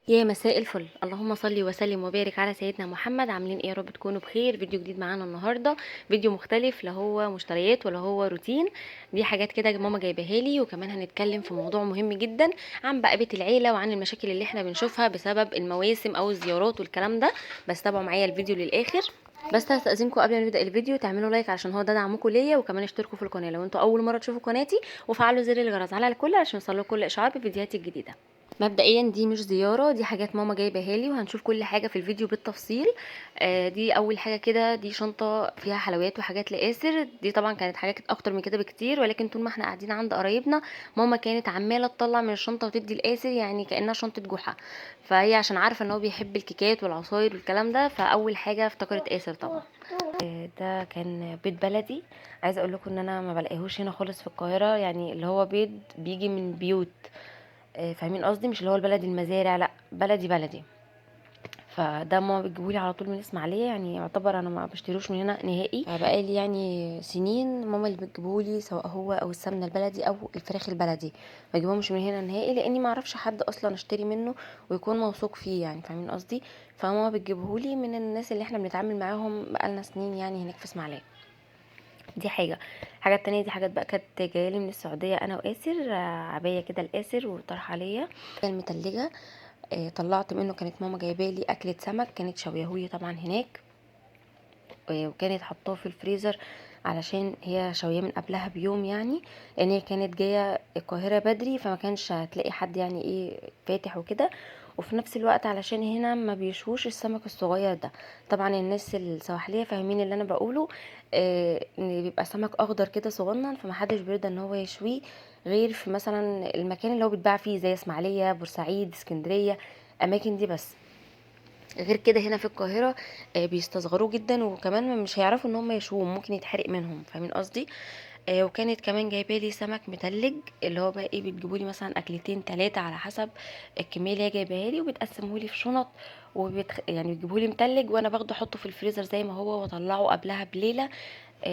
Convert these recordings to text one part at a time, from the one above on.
يا مساء الفل، اللهم صل وسلم وبارك على سيدنا محمد. عاملين ايه؟ يا رب تكونوا بخير. فيديو جديد معانا النهارده، فيديو مختلف، لا هو مشتريات ولا هو روتين. دي حاجات كده ماما جايباها لي، وكمان هنتكلم في موضوع مهم جدا عن بقى بيت العيله وعن المشاكل اللي احنا بنشوفها بسبب المواسم او الزيارات والكلام ده. بس تابعوا معايا الفيديو للاخر. بس هستأذنكم قبل ما نبدأ الفيديو تعملوا لايك علشان هو ده دعمكم ليا، وكمان اشتركوا في القناه لو انتوا اول مره تشوفوا قناتي، وفعلوا زر الجرس على الكل عشان يوصلكوا كل اشعار بفيديوهاتي الجديده. مبدئيا دي مش زيارة، دي حاجات ماما جايباها لي، وهنشوف كل حاجة في الفيديو بالتفصيل. دي اول حاجة كده، دي شنطة فيها حلويات وحاجات لآسر. دي طبعا كانت حاجات اكتر من كده بكتير، ولكن طول ما احنا قاعدين عند قرايبنا ماما كانت عمالة تطلع من الشنطة وتدي لآسر، يعني كأنها شنطة جحا. فهي عشان عارفة ان هو بيحب الكيكات والعصاير والكلام ده، فاول حاجة افتكرت آسر طبعا. ده كان بيض بلدي. عايزه اقول لكم ان انا ما بلاقيهوش هنا خالص في القاهره، يعني اللي هو بيض بيجي من بيوت. فاهمين قصدي؟ مش اللي هو البلدي المزارع، لا بلدي بلدي. فده ماما بتجيبولي على طول من اسماعيليه، يعني يعتبر انا ما بشتروش من هنا نهائي. فبقالي يعني سنين ماما اللي بتجيبولي، سواء هو او السمنه البلدي او الفراخ البلدي. ما بجيبهمش من هنا نهائي، لاني ما اعرفش حد اصلا اشتري منه ويكون موثوق فيه، يعني فاهمين قصدي؟ فماما بتجيبهولي من الناس اللي احنا بنتعامل معاهم بقالنا سنين يعني هناك في اسماعيليه. دي حاجه. حاجه تانية، دي حاجات بقى كانت جايالي من السعوديه انا واسر. عبايه كده الاسر وطرحه ليا المتلجه. طلعت منه، كانت ماما جايبالي اكلة سمك كانت شويهولي طبعا هناك. وكانت حطاه في الفريزر علشان هي شويه من قبلها بيوم، يعني لان هي كانت جايه القاهره بدري، فما كانش هتلاقي حد يعني ايه فاتح وكده. وفي نفس الوقت علشان هنا ما بيشوش السمك الصغير ده. طبعا الناس السواحليه فاهمين اللي انا بقوله. ان بيبقى سمك اخضر كده صغنن، فمحدش بيرضى ان هو يشويه غير في مثلا المكان اللي هو بيتباع فيه، زي اسماعيليه، بورسعيد، اسكندريه، اماكن دي بس. غير كده هنا في القاهرة بيستصغروه جدا، وكمان مش هيعرفوا ان هم يشووه، ممكن يتحرق منهم، فاهمين قصدي؟ وكانت كمان جايبالي سمك متلج، اللي هو بقى ايه، بتجيبولي مثلا اكلتين تلاتة على حسب الكمية اللي هي جايباها لي، وبتقسمهولي في شنط. يعني بتجيبهولي متلج، وانا باخده احطه في الفريزر زي ما هو، واطلعه قبلها بليلة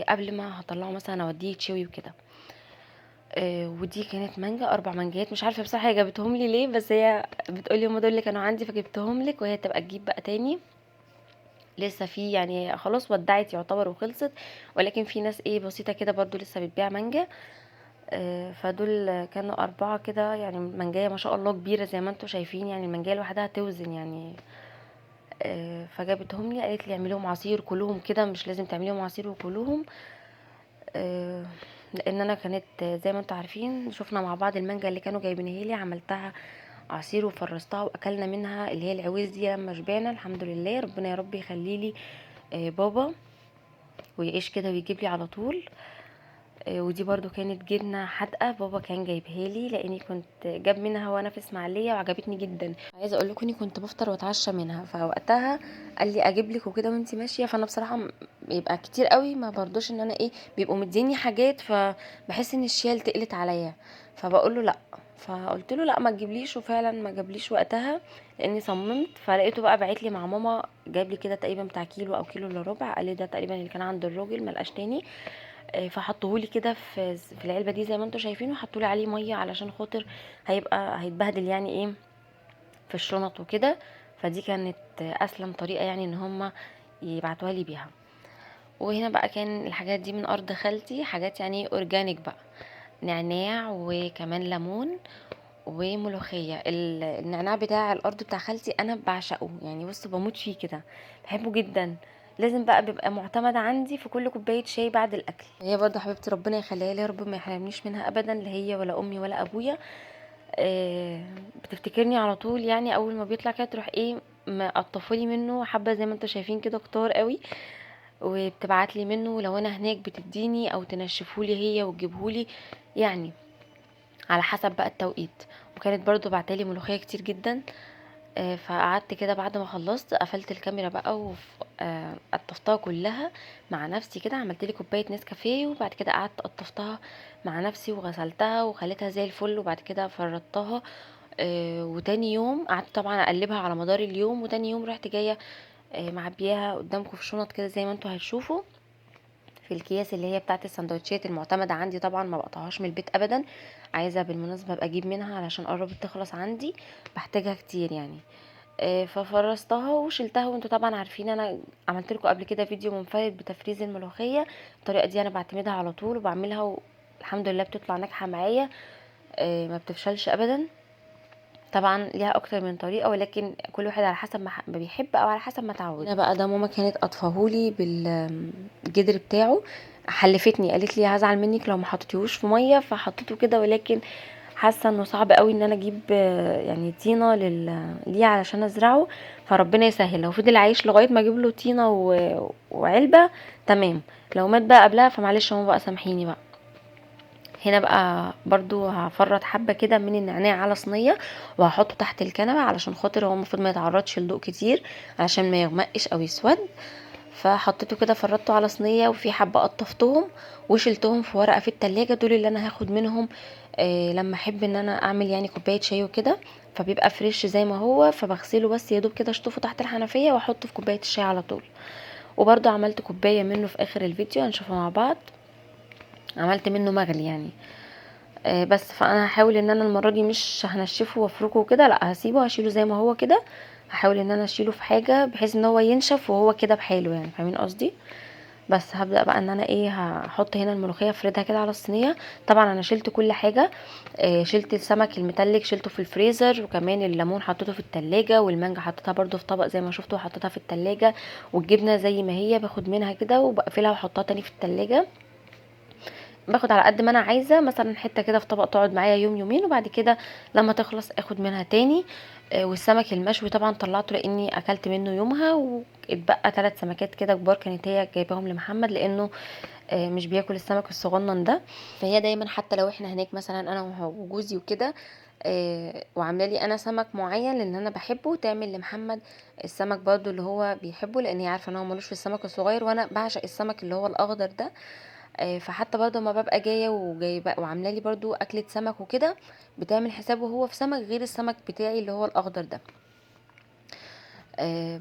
قبل ما هطلعه مثلا اوديه يتشوي وكده. ودي كانت مانجا، 4 مانجات، مش عارفه بصراحه هي جابتهم لي ليه، بس هي بتقولي هما دول اللي كانوا عندي فجبتهم لك، وهي تبقى تجيب بقى تاني. لسه في يعني خلاص ودعت يعتبر وخلصت، ولكن في ناس ايه بسيطة كده برضو لسه بتبيع مانجا. فدول كانوا 4 كده، يعني مانجاية ما شاء الله كبيرة زي ما انتوا شايفين، يعني المانجاية لوحدها توزن يعني. فجابتهم لي، قالت لي اعمليهم عصير كلهم كده، مش لازم تعمليهم عصير وكلهم. آه، لان انا كانت زي ما انتوا عارفين شفنا مع بعض المانجا اللي كانوا جايبينها لي، عملتها عصير وفرستها واكلنا منها، اللي هي العويز دي، لما شبعنا الحمد لله. ربنا يا رب يخلي لي بابا ويعيش كده ويجيب لي على طول. ودي برضو كانت جبنه حادقه، بابا كان جايبها لي لاني كنت جاب منها وانا في اسماعيليه وعجبتني جدا. عايزه اقول لكم اني كنت بفطر واتعشى منها، فوقتها قال لي اجيب لك وكده وانتي ماشيه. فانا بصراحه بيبقى كتير قوي، ما برضوش ان انا ايه، بيبقوا مديني حاجات فبحس ان الشيال تقلت عليا. فبقول له لا. فقلت له لا ما تجيبليش، وفعلا ما جابليش وقتها لاني صممت. فلقيته بقى بعت لي مع ماما، جاب لي كده تقريبا بتاع كيلو او كيلو الا ربع، قال لي ده تقريبا اللي كان عند الراجل، ملقاش تاني. فحطهولي كده في العلبه دي زي ما انتم شايفين، وحطولي عليه ميه علشان خاطر هيبقى هيتبهدل يعني ايه في الشنط وكده. فدي كانت اسلم طريقه يعني ان هما يبعتوها لي بيها. وهنا بقى كان الحاجات دي من ارض خالتي، حاجات يعني اورجانيك بقى، نعناع وكمان ليمون وملوخيه. النعناع بتاع الارض بتاع خالتي انا بعشقه، يعني بصوا بموت فيه كده، بحبه جدا. لازم بقى بيبقى معتمد عندي في كل كوبايه شاي بعد الاكل. هي برضه حبيبتي ربنا يخليها لي يا رب، ما يحرمنيش منها ابدا، لا هي ولا امي ولا ابويا. آه، بتفتكرني على طول، يعني اول ما بيطلع كده تروح ايه مقطفولي منه حبه زي ما انتوا شايفين كده كتار قوي، وبتبعت لي منه لو انا هناك بتديني، او تنشفولي هي وتجيبهولي، يعني على حسب بقى التوقيت. وكانت برضو بعتالي ملوخيه كتير جدا. فقعدت كده بعد ما خلصت قفلت الكاميرا بقى وقطفتها كلها مع نفسي كده، عملت لي كوبايه نسكافيه، وبعد كده قعدت قطفتها مع نفسي وغسلتها وخليتها زي الفل، وبعد كده فردتها. وتاني يوم قعدت طبعا اقلبها على مدار اليوم، وتاني يوم رحت جايه معبياها قدامكم في شنط كده زي ما انتوا هتشوفوا. في الأكياس اللي هي بتاعة الساندوتشات المعتمدة عندي، طبعًا ما باقطعهاش من البيت أبدًا، عايزة بالمناسبة أبقى أجيب منها علشان قرّبت تخلص عندي، باحتاجها كتير يعني. ففرّزتها وشِلتها، وأنتم طبعًا عارفين أنا عملت لكم قبل كده فيديو منفرد بتفريز الملوخية، الطريقة دي أنا باعتمدها على طول وباعملها والحمد لله بتطلع ناجحة معايا، ما بتفشلش أبدًا. طبعًا ليها أكتر من طريقة، ولكن كل واحد على حسب ما بيحب أو على حسب ما اتعود. هنا بقى ده ماما كانت قاطفاه لي الجدر بتاعه، حلفتني قالت لي هازعل منِّك لو ما حطيتيهوش في مَيّة، فحطيته كده، ولكن حاسة إنه صعب أوي إن أنا أجيب يعني طينة ليه علشان أزرعه، فربنا يسهّل، لو فضل عايش لغاية ما أجيب له طينة وعلبة تمام، لو مات بقى قبلها فمعلش يا ماما بقى سامحيني بقى. هنا بقى برضو هفرط حبة كده من النعناع على صينية وهحطه تحت الكنبة علشان خاطر هو المفروض ما يتعرضش لضوء كتير علشان ما يغمقش او يسود. فحطيته كده فرطته على صينية، وفي حبة قطفتهم وشلتهم في ورقة في التلاجة، دول اللي انا هاخد منهم لما احب ان انا اعمل يعني كوباية شاي وكده، فبيبقى فريش زي ما هو، فبغسله بس يدوب كده اشطفه تحت الحنفية واحطه في كوباية الشاي على طول. وبرضو عملت كوباية منه في اخر الفيديو هنشوفه مع بعض، عملت منه مغلي يعني. بس فانا هحاول ان انا المره دي مش هنشفه وافركه وكده، لا هسيبه هشيله زي ما هو كده، هحاول ان انا اشيله في حاجه بحيث ان هو ينشف وهو كده بحاله، يعني فاهمين قصدي. بس هبدا بقى ان انا ايه، هحط هنا الملوخيه افردها كده على الصينيه. طبعا انا شلت كل حاجه، شلت السمك المتلج شلته في الفريزر، وكمان الليمون حطيته في التلاجة، والمانجا حطيتها برضو في طبق زي ما شفتوا وحطيتها في التلاجة، والجبنه زي ما هي باخد منها كده وبقفلها واحطها تاني في التلاجة، باخد على قد ما انا عايزه، مثلا حته كده في طبق تقعد معايا يوم يومين، وبعد كده لما تخلص اخد منها تاني. والسمك المشوي طبعا طلعته لاني اكلت منه يومها، واتبقى 3 سمكات كده كبار كانت هي جايباهم لمحمد لانه مش بياكل السمك الصغنن ده. فهي دايما حتى لو احنا هناك مثلا انا وجوزي وكده، وعامله لي انا سمك معين لان انا بحبه، تعمل لمحمد السمك برضو اللي هو بيحبه، لان هي عارفه ان هو ملوش في السمك الصغير، وانا بعشق السمك اللي هو الاخضر ده. فحتى برضه ما ببقى جايه وجايبه وعامله لي برضه اكله سمك وكده، بتعمل حسابه هو في سمك غير السمك بتاعي اللي هو الاخضر ده.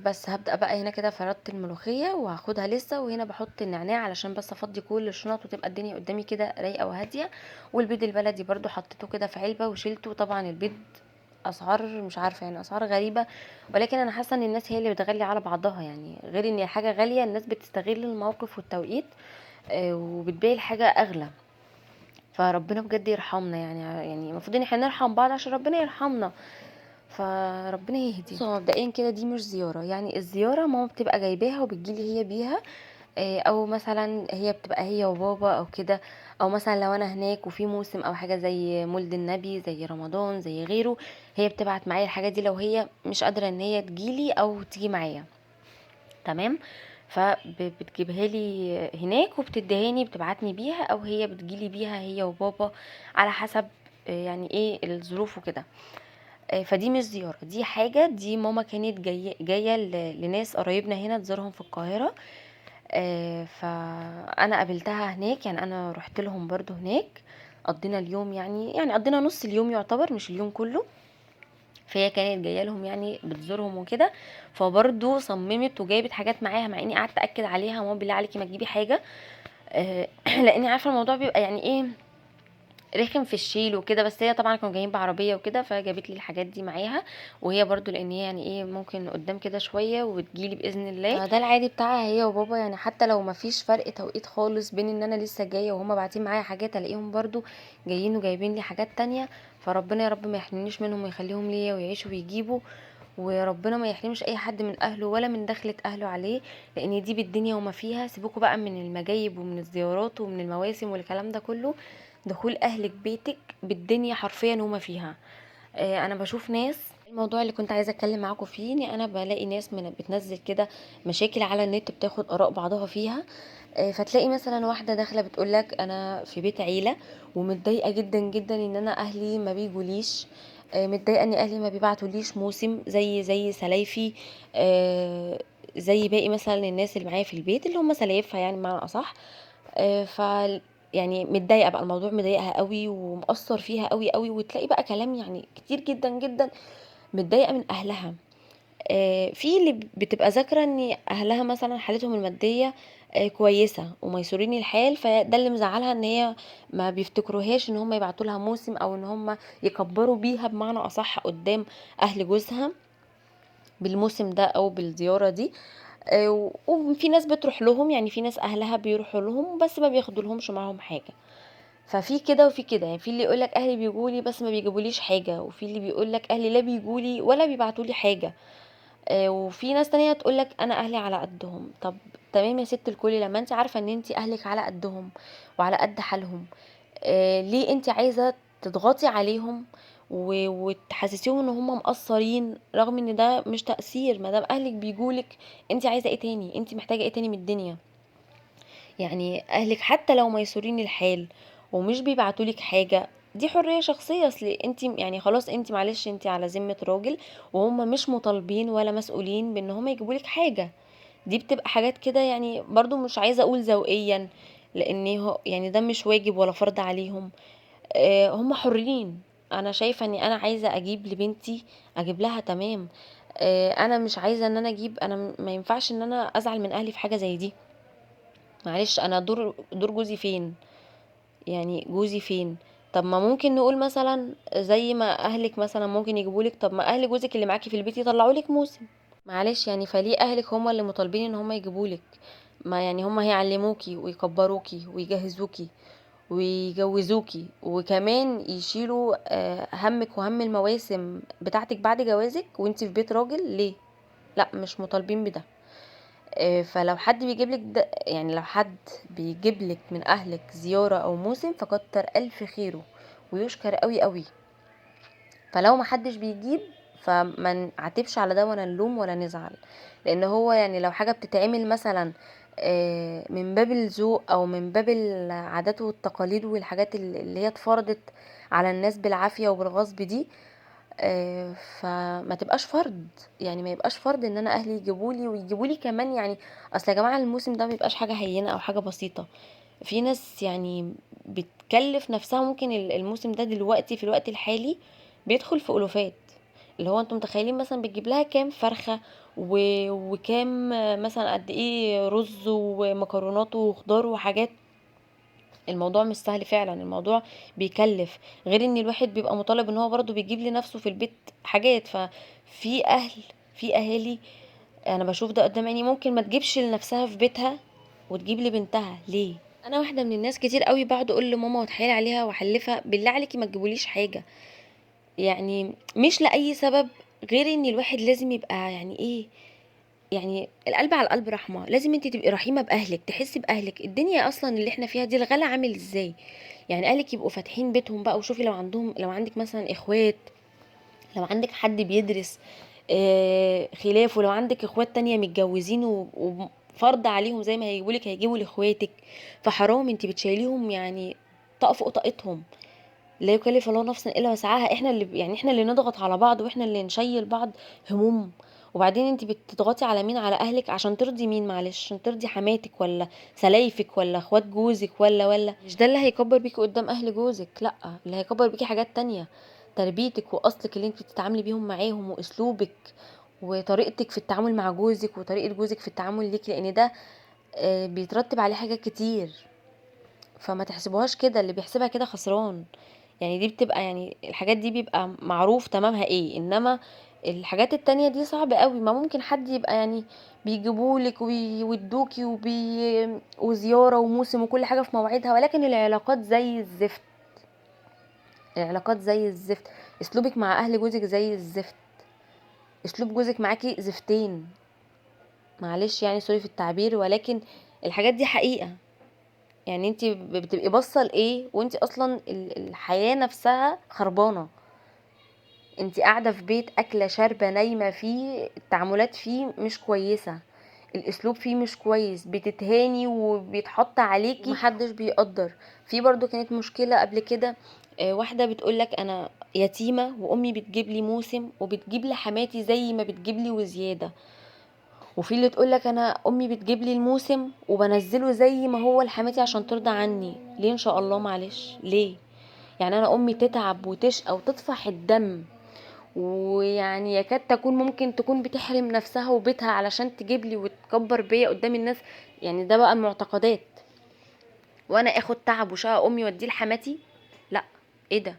بس هبدا بقى هنا كده فردت الملوخيه وهاخدها لسه، وهنا بحط النعناع علشان بس افضي كل الشنط وتبقى الدنيا قدامي كده رايقه وهاديه. والبيض البلدي برضه حطيته كده في علبه وشيلته، طبعا البيض اسعار مش عارفه يعني اسعار غريبه، ولكن انا حاسه ان الناس هي اللي بتغلي على بعضها، يعني غير ان الحاجه غاليه الناس بتستغل الموقف والتوقيت وبتبيع الحاجه اغلى. فربنا بجد يرحمنا، يعني المفروض ان احنا نرحم بعض عشان ربنا يرحمنا، فربنا يهدي. بصوا مبدئيا كده دي مش زياره، يعني الزياره ماما بتبقى جايباها وبتجيلي هي بيها، او مثلا هي بتبقى هي وبابا او كده، او مثلا لو انا هناك وفي موسم او حاجه زي مولد النبي زي رمضان زي غيره، هي بتبعت معايا الحاجات دي لو هي مش قادره ان هي تجيلي او تيجي معايا، تمام. فبتجيبها لي هناك وبتدهاني بتبعتني بيها، او هي بتجيلي بيها هي وبابا على حسب يعني ايه الظروف وكده. فدي مش زيارة، دي حاجة، دي ماما كانت جاية لناس قرايبنا هنا تزورهم في القاهرة، فانا قابلتها هناك، يعني انا رحت لهم برضو هناك، قضينا اليوم، يعني قضينا نص اليوم يعتبر مش اليوم كله، فهي كانت جايه لهم يعني بتزورهم وكده، فبرضه صممت وجابت حاجات معاها، مع اني قعدت اكد عليها ماما بالله عليكي ما تجيبي حاجه، لاني عارفه الموضوع بيبقى يعني ايه رخم في الشيل وكده، بس هي طبعا كانوا جايين بعربيه وكده فجابت لي الحاجات دي معاها، وهي برضو لان هي يعني ايه ممكن قدام كده شويه وتجيلي باذن الله، ده العادي بتاعها هي وبابا، يعني حتى لو ما فيش فرق توقيت خالص بين ان انا لسه جايه وهما باعتين معايا حاجات، الاقيهم برضو جايين وجايبين لي حاجات تانية. فربنا يا رب ما يحرمنيش منهم ويخليهم ليا ويعيشوا ويجيبوا، وربنا ما يحرمش اي حد من اهله ولا من دخلة اهله عليه، لان دي بالدنيا وما فيها، سيبوكوا بقى من المجايب ومن الزيارات ومن المواسم والكلام ده كله، دخول اهلك بيتك بالدنيا حرفيا وما فيها. انا بشوف ناس، الموضوع اللي كنت عايزه اتكلم معاكم فيه ان انا بلاقي ناس من بتنزل كده مشاكل على النت بتاخد اراء بعضها فيها، فتلاقي مثلا واحده داخله بتقولك انا في بيت عيله ومتضايقه جدا جدا ان انا اهلي ما بيجوليش، متضايقه ان اهلي ما بيبعتوليش موسم زي سلايفي، زي باقي مثلا الناس اللي معايا في البيت اللي هم سلايفها يعني بمعنى اصح. ف يعني متضايقه بقى، الموضوع مضايقها قوي ومأثر فيها قوي قوي، وتلاقي بقى كلام يعني كتير جدا جدا، متضايقه من اهلها. في اللي بتبقى ذاكره ان اهلها مثلا حالتهم الماديه كويسه وميسورين الحال، فده اللي مزعلها ان هي ما بيفتكروهاش ان هم يبعتوا لها موسم، او ان هم يكبروا بيها بمعنى اصح قدام اهل جوزها بالموسم ده او بالزياره دي. وفي ناس بتروح لهم، يعني في ناس اهلها بيروحوا لهم بس ما بياخدوا لهمش معاهم حاجه. ففي كده وفي كده، يعني في اللي يقولك اهلي بيجولي بس ما بيجيبوليش حاجه، وفي اللي بيقولك اهلي لا بيجولي ولا بيبعتولي حاجه. وفي ناس تانية تقولك انا اهلي على قدهم. طب تمام يا ست الكل، لما انت عارفه ان انت اهلك على قدهم وعلى قد حالهم، ليه انت عايزه تضغطي عليهم وتحسسيهم ان هم مقصرين، رغم ان ده مش تقصير؟ ما دام اهلك بيجولك، انت عايزه ايه تاني؟ انت محتاجه ايه تاني من الدنيا؟ يعني اهلك حتى لو ميسورين الحال ومش بيبعتولك حاجه، دي حريه شخصيه. اصل انت يعني خلاص، انت معلش انت على ذمه راجل، وهم مش مطالبين ولا مسؤولين بان هم يجيبولك حاجه. دي بتبقى حاجات كده، يعني برضو مش عايزه اقول ذوقيا، لان هو يعني ده مش واجب ولا فرض عليهم. هم حرين. انا شايفه اني انا عايزه اجيب لبنتي اجيب لها، تمام. انا مش عايزه ان انا اجيب، انا ما ينفعش ان انا ازعل من اهلي في حاجه زي دي. معلش، انا دور جوزي فين؟ يعني جوزي فين؟ طب ما ممكن نقول مثلا زي ما اهلك مثلا ممكن يجيبولك، طب ما اهل جوزك اللي معاكي في البيت يطلعوا لك موسم. معلش يعني، فليه اهلك هم اللي مطالبين ان هم يجيبولك؟ ما يعني هم هيعلموكي ويكبروكي ويجهزوكي ويجوزوكي، وكمان يشيلوا همك وهم المواسم بتاعتك بعد جوازك وانتي في بيت راجل؟ ليه؟ لا، مش مطالبين بده. فلو حد بيجيب لك ده، يعني لو حد بيجيب لك من اهلك زيارة او موسم، فكتر الف خيره ويشكر قوي قوي. فلو ما حدش بيجيب، فما نعتبش على ده ولا نلوم ولا نزعل، لان هو يعني لو حاجة بتتعمل مثلا من باب الذوق او من باب العادات والتقاليد والحاجات اللي هي اتفرضت على الناس بالعافية وبالغصب دي، فما تبقاش فرض. يعني ما يبقاش فرض ان انا اهلي يجيبولي ويجيبولي كمان. يعني اصل يا جماعة الموسم ده ما بيبقاش حاجة هينة او حاجة بسيطة. في ناس يعني بتكلف نفسها، ممكن الموسم ده دلوقتي في الوقت الحالي بيدخل في ألوفات. اللي هو انتم متخيلين مثلا بتجيب لها كام فرخة وكام مثلا قد ايه رز ومكرونات وخضار وحاجات. الموضوع مش سهل فعلا، الموضوع بيكلف. غير ان الواحد بيبقى مطالب ان هو برضو بيجيب لنفسه في البيت حاجات. ففي في اهالي انا بشوف ده قدام عيني، ممكن ما تجيبش لنفسها في بيتها وتجيب لبنتها. ليه؟ انا واحده من الناس كتير قوي بقعد اقول لماما واتحايل عليها واحلفها، بالله عليكي ما تجيبوليش حاجه. يعني مش لاي سبب غير ان الواحد لازم يبقى يعني ايه، يعني القلب على القلب رحمه. لازم انت تبقي رحيمه باهلك، تحسي باهلك. الدنيا اصلا اللي احنا فيها دي الغلا عامل ازاي؟ يعني اهلك يبقوا فاتحين بيتهم بقى، وشوفي لو عندهم، لو عندك مثلا اخوات، لو عندك حد بيدرس خلاف، ولو عندك اخوات تانية متجوزين وفرض عليهم زي ما هيجيبولك هيجيبوا لاخواتك، فحرام انت بتشيليهم يعني طاق فوق طاقتهم. لا يكلف الله نفسا الا وسعها. احنا اللي يعني احنا اللي نضغط على بعض، واحنا اللي نشيل بعض هموم. وبعدين انت بتضغطي على مين؟ على اهلك عشان ترضي مين؟ معلش، عشان ترضي حماتك ولا سلايفك ولا اخوات جوزك ولا مش ده اللي هيكبر بيكي قدام اهل جوزك. لا، اللي هيكبر بيكي حاجات تانية. تربيتك واصلك اللي انت بتتعاملي بيهم معاهم، واسلوبك وطريقتك في التعامل مع جوزك، وطريقة جوزك في التعامل ليكي، لان ده بيترتب عليه حاجات كتير. فما تحسبوهاش كده، اللي بيحسبها كده خسران. يعني دي بتبقى، يعني الحاجات دي بيبقى معروف تمامها ايه، انما الحاجات التانية دي صعب قوي. ما ممكن حد يبقى يعني بيجيبولك ويودوكي وزيارة وموسم وكل حاجة في موعدها، ولكن العلاقات زي الزفت. العلاقات زي الزفت. اسلوبك مع اهل جوزك زي الزفت. اسلوب جوزك معاكي زفتين. معلش يعني سوري في التعبير، ولكن الحاجات دي حقيقة. يعني انت بتبقي باصه لايه وانت اصلا الحياه نفسها خربانه؟ انت قاعده في بيت اكله شاربه نايمه فيه، التعاملات فيه مش كويسه، الاسلوب فيه مش كويس، بتتهاني وبيتحط عليكي ومحدش بيقدر. في برضو كانت مشكله قبل كده، واحده بتقولك انا يتيمه وامي بتجيب لي موسم وبتجيب لحماتي زي ما بتجيب لي وزياده. وفي اللي تقولك انا امي بتجيب لي الموسم وبنزله زي ما هو لحماتي عشان ترضى عني. ليه ان شاء الله؟ معلش ليه؟ يعني انا امي تتعب وتشقى وتطفح الدم ويعني يكاد تكون ممكن تكون بتحرم نفسها وبيتها علشان تجيب لي وتكبر بيا قدام الناس. يعني ده بقى المعتقدات، وانا اخد تعب وشقى امي واديه لحماتي؟ لا. ايه ده؟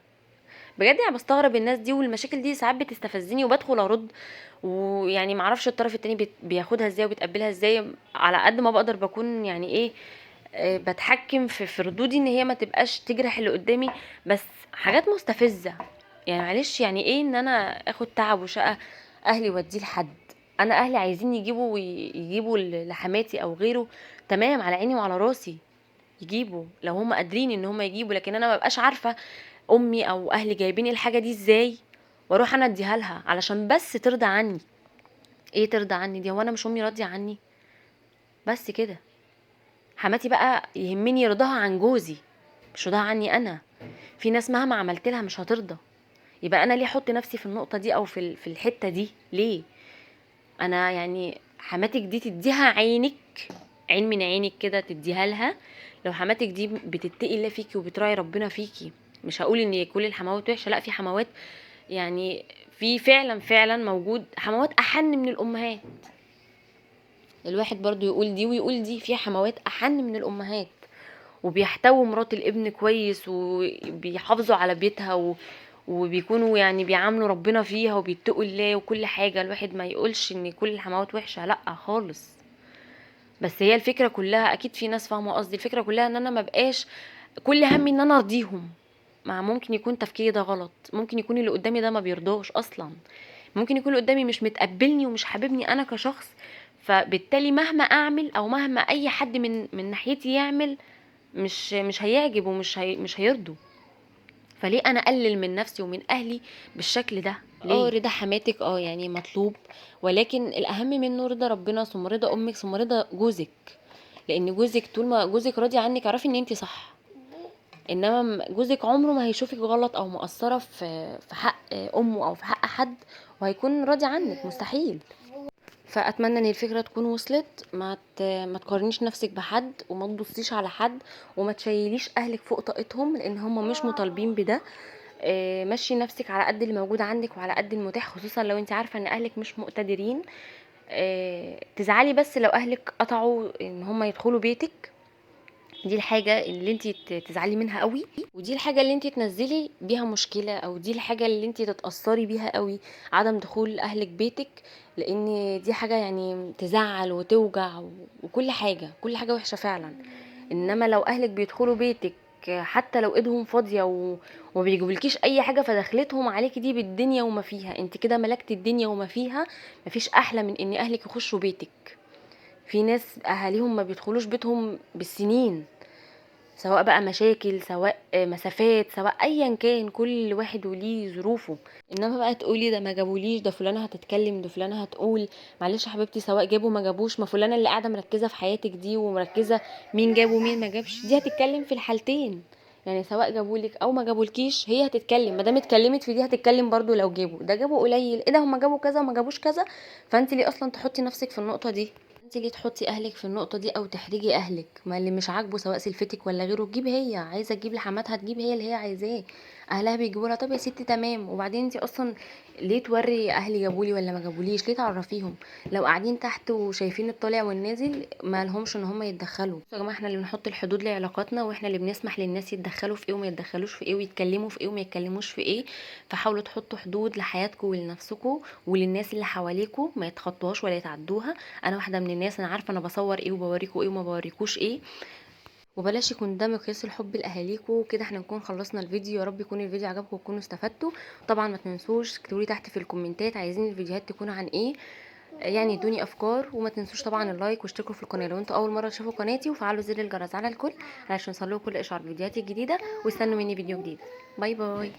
بجد يعني بستغرب الناس دي، والمشاكل دي ساعات بتستفزني وبدخل ارد، ويعني معرفش الطرف التاني بياخدها ازاي وبيتقبلها ازاي. على قد ما بقدر بكون يعني ايه، بتحكم في ردودي ان هي ما تبقاش تجرح اللي قدامي، بس حاجات مستفزة. يعني معلش، يعني ايه ان انا اخد تعب وشقى اهلي واديه لحد؟ انا اهلي عايزين يجيبوا لحماتي او غيره، تمام، على عيني وعلى راسي، يجيبوا لو هم قادرين ان هم يجيبوا، لكن انا ما ببقاش عارفه امي او اهلي جايبين الحاجه دي ازاي واروح انا اديها لها علشان بس ترضى عني. ايه ترضى عني دي؟ هو انا مش امي راضيه عني؟ بس كده. حماتي بقى يهمني رضاها عن جوزي، مش رضاها عني انا. في ناس مهما عملت لها مش هترضى، يبقى انا ليه احط نفسي في النقطه دي او في الحته دي ليه؟ انا يعني حماتك دي تديها عينك، عين من عينك كده تديها لها. لو حماتك دي بتتقي الله فيكي وبتراعي ربنا فيكي، مش هقول ان كل الحموات وحشه، لا، في حموات يعني، في فعلا موجود حموات احن من الامهات. الواحد برضو يقول دي ويقول دي، في حموات احن من الامهات وبيحتووا مرات الابن كويس وبيحافظوا على بيتها وبيكونوا يعني بيعاملوا ربنا فيها وبيتقوا الله وكل حاجة. الواحد ما يقولش ان كل الحموات وحشة، لا خالص. بس هي الفكرة كلها، اكيد في ناس فاهمة قصدي، الفكرة كلها ان انا ما بقاش كل همي ان انا ارضيهم. مع ممكن يكون تفكيري ده غلط، ممكن يكون اللي قدامي ده ما بيرضاش اصلا، ممكن يكون اللي قدامي مش متقبلني ومش حاببني انا كشخص، فبالتالي مهما اعمل او مهما اي حد من ناحيتي يعمل مش هيعجب مش هيرضوا. فليه انا اقلل من نفسي ومن اهلي بالشكل ده؟ ليه؟ رضا حماتك يعني مطلوب، ولكن الاهم منه رضا ربنا، ثم رضا امك، ثم رضا جوزك. لان جوزك طول ما جوزك راضي عنك اعرفي ان انت صح، انما جوزك عمره ما هيشوفك غلط او مقصره في حق امه او في حق حد، وهيكون راضي عنك، مستحيل. فاتمنى ان الفكره تكون وصلت. ما تقارنيش نفسك بحد، وما تبصيش على حد، وما تشيليش اهلك فوق طاقتهم، لان هم مش مطالبين بده. مشي نفسك على قد اللي موجود عندك وعلى قد المتاح، خصوصا لو انت عارفه ان اهلك مش مقتدرين. تزعلي بس لو اهلك قطعوا ان هم يدخلوا بيتك، دي الحاجة اللي انتي تزعلي منها قوي، ودي الحاجة اللي انتي تنزلي بيها مشكلة، او دي الحاجة اللي انتي تتأثري بيها قوي، عدم دخول اهلك بيتك. لان دي حاجة يعني تزعل وتوجع وكل حاجة، كل حاجة وحشة فعلا. انما لو اهلك بيدخلوا بيتك حتى لو ايدهم فاضية وما بيجيبولكيش اي حاجة، فدخلتهم عليكي دي بالدنيا وما فيها، انت كده ملكت الدنيا وما فيها. مفيش احلى من ان اهلك يخشوا بيتك. في ناس اهاليهم ما بيدخلوش بيتهم بالسنين، سواء بقى مشاكل، سواء مسافات، سواء ايا كان، كل واحد وليه ظروفه. انما بقى تقولي ده ما جابوليش، ده فلانه هتتكلم، ده فلانه هتقول، معلش يا حبيبتي، سواء جابوا ما جابوش، ما فلانه اللي قاعده مركزه في حياتك دي ومركزه مين جاب ومين ما جابش، دي هتتكلم في الحالتين. يعني سواء جابولك او ما جابولكيش هي هتتكلم، ما دام اتكلمت في دي هتتكلم برضو. لو جابوا ده جابوا قليل، ايه ده هما جابوا كذا وما جابوش كذا، فانت ليه اصلا تحطي نفسك في النقطه دي؟ انت ليه تحطي اهلك في النقطه دي او تحرجي اهلك؟ ما اللي مش عاجبه سواء سلفتك ولا غيره تجيب، هي عايزه تجيب لحماتها تجيب هي اللي هي عايزاه. اهلها بيجيبوا لها، طب يا ستي تمام. وبعدين انت اصلا ليه توري اهلي جابولي ولا ما جابوليش؟ ليه تعرفيهم؟ لو قاعدين تحت وشايفين الطالع والنازل ما لهمش ان هم يتدخلوا. يا جماعه احنا اللي بنحط الحدود لعلاقاتنا، واحنا اللي بنسمح للناس يتدخلوا في ايه وما يتدخلوش في ايه، ويتكلموا في ايه وما يتكلموش في ايه. فحاولوا تحطوا حدود لحياتكم ولنفسكم وللناس اللي حواليكم، ما يتخطوهاش ولا يتعدوها. انا واحده من الناس، انا عارفه انا بصور ايه وبوريكوا ايه وما بوريكوش ايه. وبلاش يكون ده مقياس الحب لاهاليكوا. كده احنا نكون خلصنا الفيديو. يا رب يكون الفيديو عجبكم وتكونوا استفدتوا. طبعا ما تنسوش تكتبوا لي تحت في الكومنتات عايزين الفيديوهات تكون عن ايه، يعني ادوني افكار. وما تنسوش طبعا اللايك واشتركوا في القناه لو انتوا اول مره تشوفوا قناتي، وفعلوا زر الجرس على الكل علشان يوصلكوا كل اشعار فيديوهاتي الجديده. واستنوا مني فيديو جديد. باي باي.